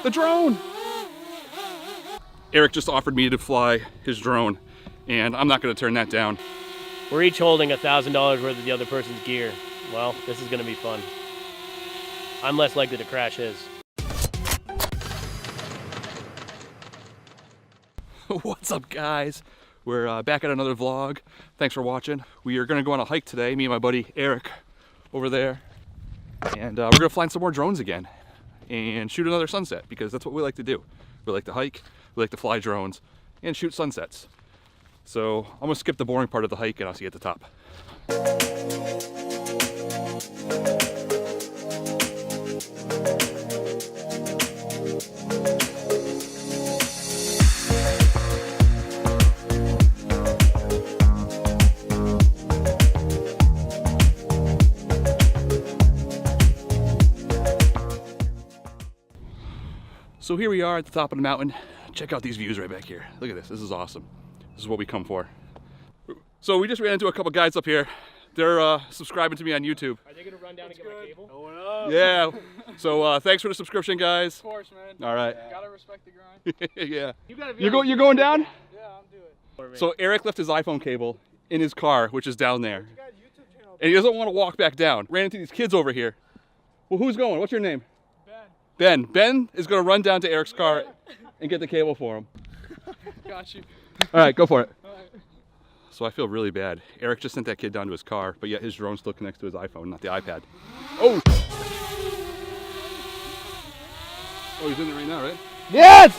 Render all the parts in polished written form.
The drone! Eric just offered me to fly his drone, and I'm not gonna turn that down. We're each holding $1,000 worth of the other person's gear. Well, this is gonna be fun. I'm less likely to crash his. What's up, guys? We're back at another vlog. Thanks for watching. We are gonna go on a hike today, me and my buddy Eric over there. And we're gonna fly some more drones again and shoot another sunset, because that's what we like to do. We like to hike, we like to fly drones, and shoot sunsets. So I'm gonna skip the boring part of the hike and I'll see you at the top. So here we are at the top of the mountain. Check out these views right back here. Look at this, this is awesome. This is what we come for. So we just ran into a couple guys up here. They're subscribing to me on YouTube. Are they gonna run down and get my cable? Going up. Yeah. So thanks for the subscription, guys. Of course, man. All right. Gotta respect the grind. Yeah. You're You're going down? Yeah, I'm doing it. So Eric left his iPhone cable in his car, which is down there. You got a YouTube channel. And he doesn't want to walk back down. Ran into these kids over here. Well, who's going? What's your name? Ben. Ben is going to run down to Eric's car and get the cable for him. Got you. All right, go for it. All right. So I feel really bad. Eric just sent that kid down to his car, but yet his drone still connects to his iPhone, not the iPad. Oh! Oh, he's in it right now, right? Yes!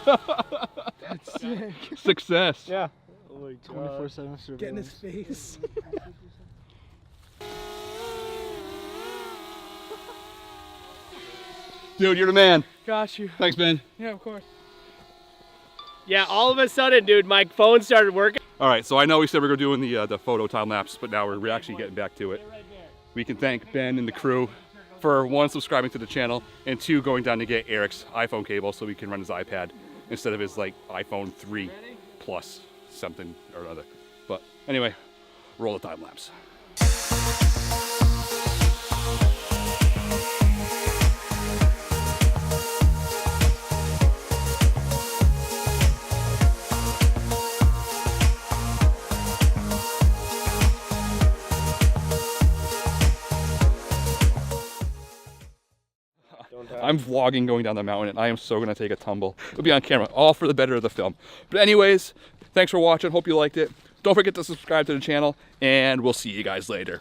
That's sick. Success. Yeah. Oh my 24/7 surveillance. Get in his face. Dude, you're the man. Got you. Thanks, Ben. Yeah, of course. Yeah, all of a sudden, dude, my phone started working. All right, so I know we said we were doing the photo time lapse, but now we're actually getting back to it. We can thank Ben and the crew for one, subscribing to the channel, and two, going down to get Eric's iPhone cable so he can run his iPad instead of his like iPhone 3 plus something or other. But anyway, roll the time lapse. I'm vlogging going down the mountain and I am so gonna take a tumble. It'll be on camera, all for the better of the film. But anyways, thanks for watching, hope you liked it. Don't forget to subscribe to the channel and we'll see you guys later.